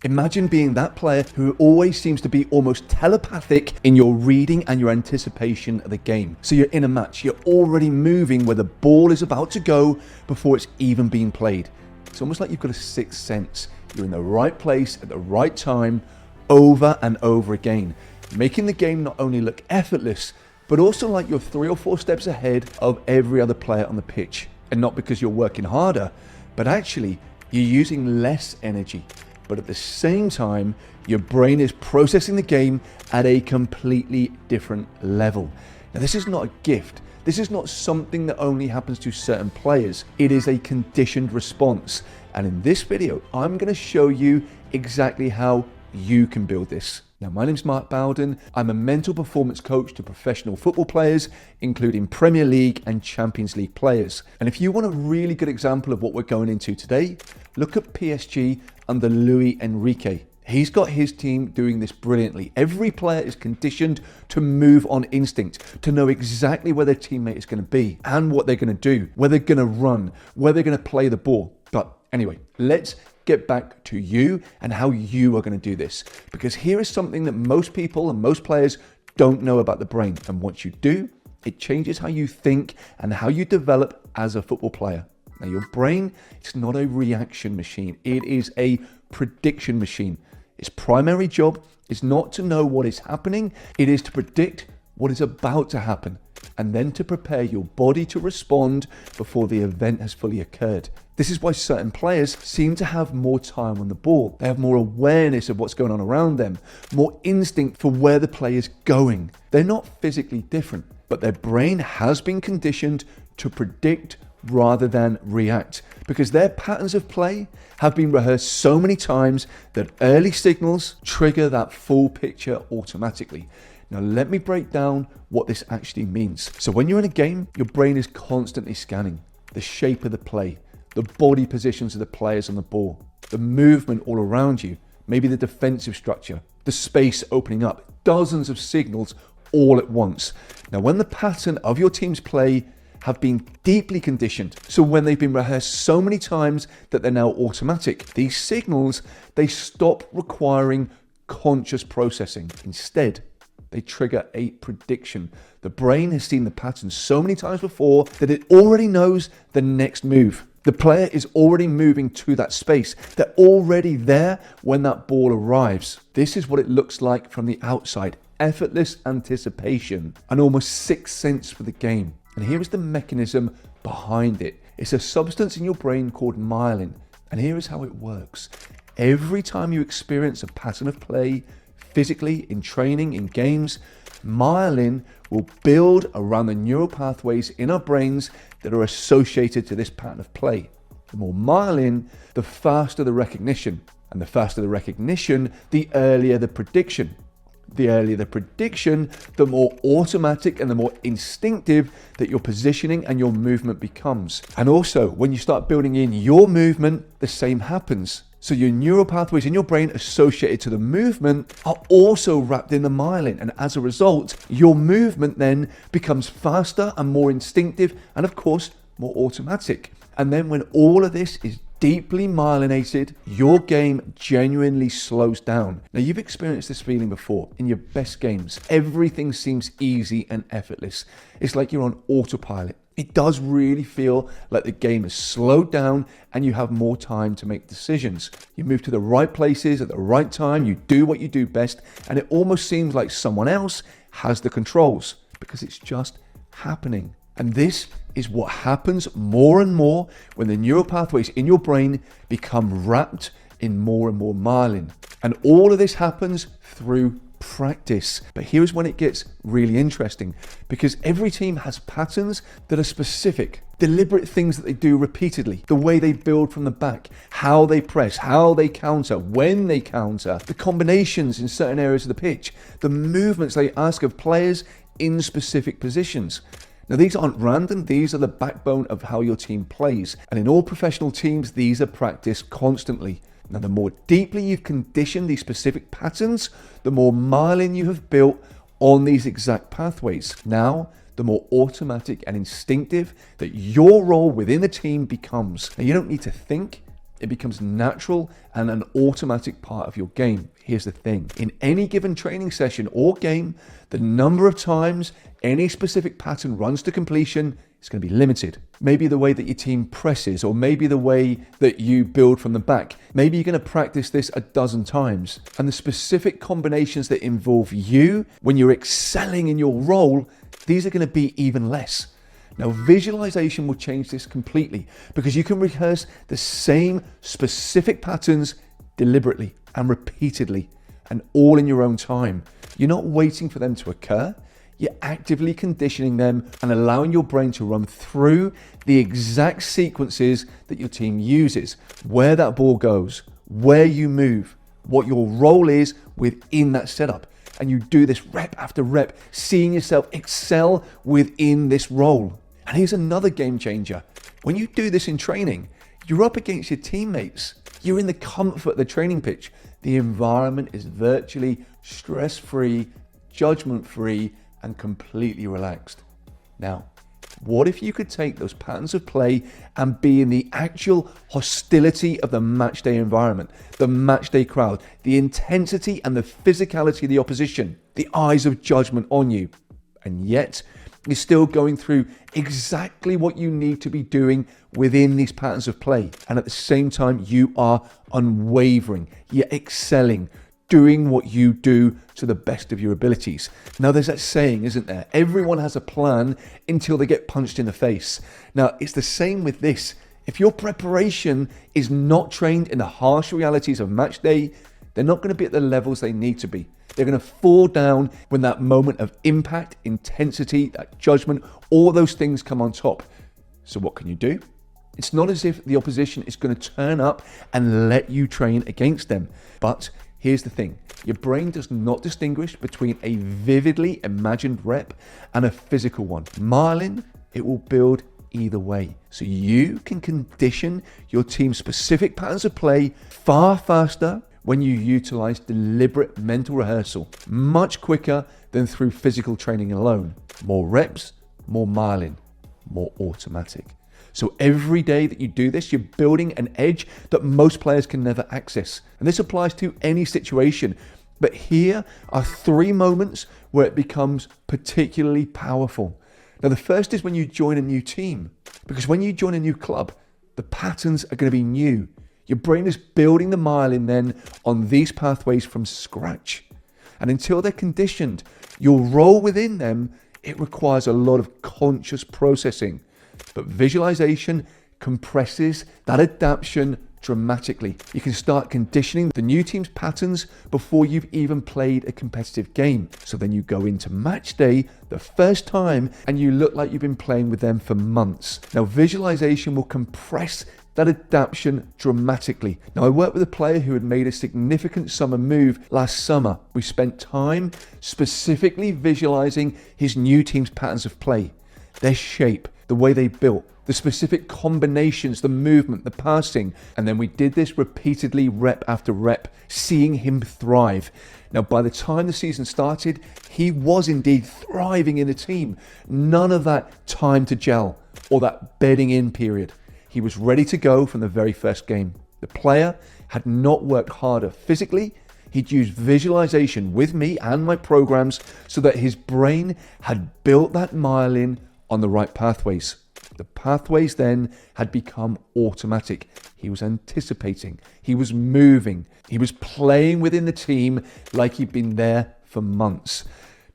Imagine being that player who always seems to be almost telepathic in your reading and your anticipation of the game. So you're in a match, you're already moving where the ball is about to go before it's even being played. It's almost like you've got a sixth sense. You're in the right place at the right time over and over again, making the game not only look effortless, but also like you're 3 or 4 steps ahead of every other player on the pitch. And not because you're working harder, but actually you're using less energy. But at the same time, your brain is processing the game at a completely different level. Now, this is not a gift. This is not something that only happens to certain players. It is a conditioned response. And in this video, I'm going to show you exactly how you can build this. Now, my name's Bowden. I'm a mental performance coach to professional football players, including Premier League and Champions League players. And if you want a really good example of what we're going into today, look at PSG under Luis Enrique. He's got his team doing this brilliantly. Every player is conditioned to move on instinct, to know exactly where their teammate is going to be and what they're going to do, where they're going to run, where they're going to play the ball. But anyway, let's get back to you and how you are going to do this. Because here is something that most people and most players don't know about the brain. And once you do, it changes how you think and how you develop as a football player. Now, your brain, it's not a reaction machine. It is a prediction machine. Its primary job is not to know what is happening. It is to predict what is about to happen and then to prepare your body to respond before the event has fully occurred. This is why certain players seem to have more time on the ball. They have more awareness of what's going on around them, more instinct for where the play is going. They're not physically different, but their brain has been conditioned to predict rather than react, because their patterns of play have been rehearsed so many times that early signals trigger that full picture automatically. Now, let me break down what this actually means. So when you're in a game, your brain is constantly scanning the shape of the play, the body positions of the players on the ball, the movement all around you, maybe the defensive structure, the space opening up, dozens of signals all at once. Now, when the pattern of your team's play have been deeply conditioned, so when they've been rehearsed so many times that they're now automatic, these signals, they stop requiring conscious processing. Instead, they trigger a prediction. The brain has seen the pattern so many times before that it already knows the next move. The player is already moving to that space. They're already there when that ball arrives. This is what it looks like from the outside. Effortless anticipation, an almost sixth sense for the game. And here is the mechanism behind it. It's a substance in your brain called myelin. And here is how it works. Every time you experience a pattern of play, physically, in training, in games, myelin will build around the neural pathways in our brains that are associated to this pattern of play. The more myelin, the faster the recognition. And the faster the recognition, the earlier the prediction. The earlier the prediction, the more automatic and the more instinctive that your positioning and your movement becomes. And also, when you start building in your movement, the same happens. So your neural pathways in your brain associated to the movement are also wrapped in the myelin. And as a result, your movement then becomes faster and more instinctive and, of course, more automatic. And then when all of this is deeply myelinated, your game genuinely slows down. Now, you've experienced this feeling before in your best games. Everything seems easy and effortless. It's like you're on autopilot. It does really feel like the game is slowed down and you have more time to make decisions. You move to the right places at the right time, you do what you do best, and it almost seems like someone else has the controls because it's just happening. And this is what happens more and more when the neural pathways in your brain become wrapped in more and more myelin. And all of this happens through practice. But here's when it gets really interesting, because every team has patterns that are specific, deliberate things that they do repeatedly, the way they build from the back, how they press, how they counter, when they counter, the combinations in certain areas of the pitch, the movements they ask of players in specific positions. Now, these aren't random, these are the backbone of how your team plays. And in all professional teams, these are practiced constantly. Now, the more deeply you've conditioned these specific patterns, the more myelin you have built on these exact pathways. Now, the more automatic and instinctive that your role within the team becomes. Now, you don't need to think, It becomes natural and an automatic part of your game. Here's the thing. In any given training session or game, the number of times any specific pattern runs to completion is going to be limited. Maybe the way that your team presses, or maybe the way that you build from the back. Maybe you're going to practice this a dozen times. And the specific combinations that involve you when you're excelling in your role, these are going to be even less. Now, visualization will change this completely because you can rehearse the same specific patterns deliberately and repeatedly and all in your own time. You're not waiting for them to occur. You're actively conditioning them and allowing your brain to run through the exact sequences that your team uses, where that ball goes, where you move, what your role is within that setup. And you do this rep after rep, seeing yourself excel within this role. And here's another game changer. When you do this in training, you're up against your teammates. You're in the comfort of the training pitch. The environment is virtually stress-free, judgment-free, and completely relaxed. Now, what if you could take those patterns of play and be in the actual hostility of the match day environment, the match day crowd, the intensity and the physicality of the opposition, the eyes of judgment on you, and yet you're still going through exactly what you need to be doing within these patterns of play. And at the same time, you are unwavering, you're excelling, doing what you do to the best of your abilities. Now, there's that saying, isn't there? Everyone has a plan until they get punched in the face. Now, it's the same with this. If your preparation is not trained in the harsh realities of match day, they're not going to be at the levels they need to be. They're going to fall down when that moment of impact, intensity, that judgment, all those things come on top. So what can you do? It's not as if the opposition is going to turn up and let you train against them. But here's the thing. Your brain does not distinguish between a vividly imagined rep and a physical one. Myelin, it will build either way. So you can condition your team's specific patterns of play far faster when you utilize deliberate mental rehearsal, much quicker than through physical training alone. More reps, more myelin, more automatic. So every day that you do this, you're building an edge that most players can never access. And this applies to any situation. But here are 3 moments where it becomes particularly powerful. Now, the first is when you join a new team. Because when you join a new club, the patterns are going to be new. Your brain is building the myelin then on these pathways from scratch. And until they're conditioned, your role within them, it requires a lot of conscious processing. But visualization compresses that adaptation dramatically. You can start conditioning the new team's patterns before you've even played a competitive game. So then you go into match day the first time and you look like you've been playing with them for months. Now, visualization will compress that adaptation dramatically. Now, I worked with a player who had made a significant summer move last summer. We spent time specifically visualizing his new team's patterns of play, their shape, the way they built, the specific combinations, the movement, the passing. And then we did this repeatedly, rep after rep, seeing him thrive. Now, by the time the season started, he was indeed thriving in the team. None of that time to gel or that bedding in period. He was ready to go from the very first game. The player had not worked harder physically. He'd used visualization with me and my programs so that his brain had built that myelin on the right pathways. The pathways then had become automatic. He was anticipating. He was moving. He was playing within the team like he'd been there for months.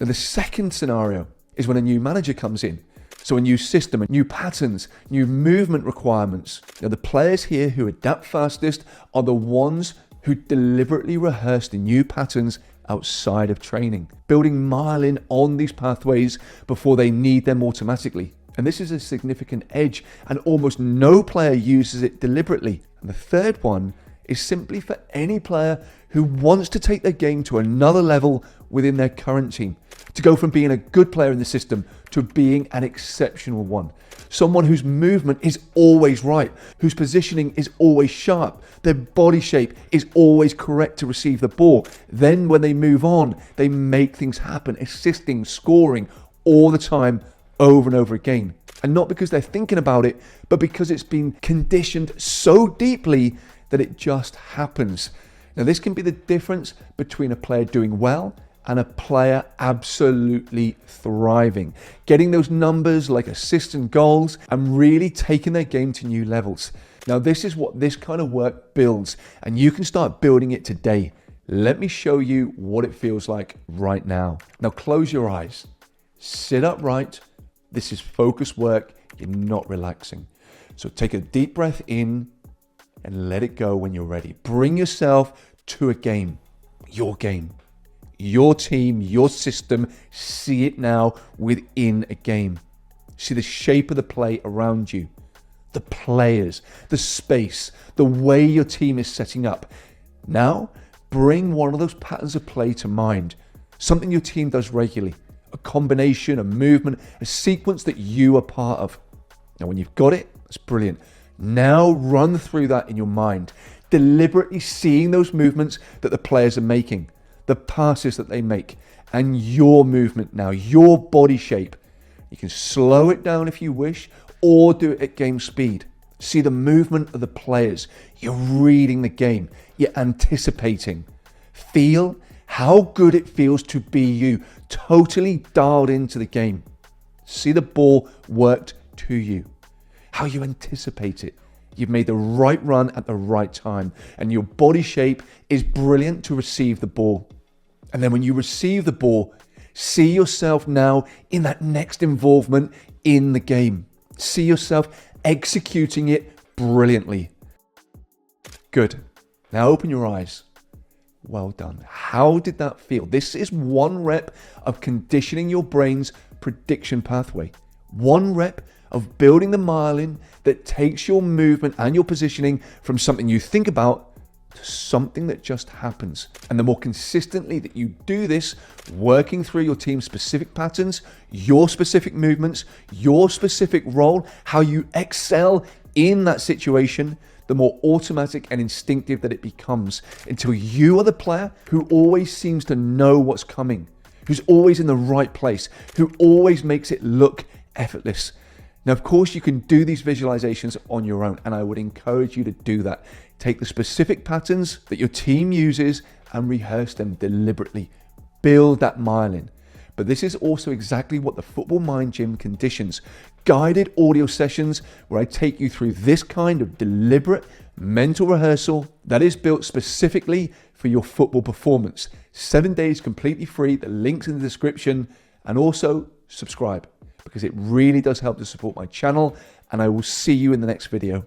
Now, the second scenario is when a new manager comes in. So a new system, new patterns, new movement requirements. Now, the players here who adapt fastest are the ones who deliberately rehearse the new patterns outside of training, building myelin on these pathways before they need them automatically. And this is a significant edge, and almost no player uses it deliberately. And the third one is simply for any player who wants to take their game to another level within their current team, to go from being a good player in the system to being an exceptional one. Someone whose movement is always right, whose positioning is always sharp, their body shape is always correct to receive the ball. Then when they move on, they make things happen, assisting, scoring all the time, over and over again. And not because they're thinking about it, but because it's been conditioned so deeply that it just happens. Now, this can be the difference between a player doing well and a player absolutely thriving, getting those numbers like assists and goals and really taking their game to new levels. Now, this is what this kind of work builds, and you can start building it today. Let me show you what it feels like right now. Now, close your eyes, sit upright. This is focused work. You're not relaxing. So take a deep breath in and let it go when you're ready. Bring yourself to a game, your team, your system. See it now within a game. See the shape of the play around you, the players, the space, the way your team is setting up. Now, bring one of those patterns of play to mind, something your team does regularly, a combination, a movement, a sequence that you are part of. Now, when you've got it, that's brilliant. Now run through that in your mind, deliberately seeing those movements that the players are making, the passes that they make, and your movement now, your body shape. You can slow it down if you wish, or do it at game speed. See the movement of the players. You're reading the game. You're anticipating. Feel how good it feels to be you, totally dialed into the game. See the ball worked to you. How you anticipate it. You've made the right run at the right time, and your body shape is brilliant to receive the ball. And then when you receive the ball, see yourself now in that next involvement in the game. See yourself executing it brilliantly. Good. Now open your eyes. Well done. How did that feel? This is one rep of conditioning your brain's prediction pathway. One rep of building the myelin that takes your movement and your positioning from something you think about to something that just happens. And the more consistently that you do this, working through your team's specific patterns, your specific movements, your specific role, how you excel in that situation, the more automatic and instinctive that it becomes, until you are the player who always seems to know what's coming, who's always in the right place, who always makes it look effortless. Now, of course, you can do these visualizations on your own, and I would encourage you to do that. Take the specific patterns that your team uses and rehearse them deliberately. Build that myelin. But this is also exactly what the Football Mind Gym conditions. Guided audio sessions where I take you through this kind of deliberate mental rehearsal that is built specifically for your football performance. 7 days completely free. The link's in the description. And also subscribe, because it really does help to support my channel, and I will see you in the next video.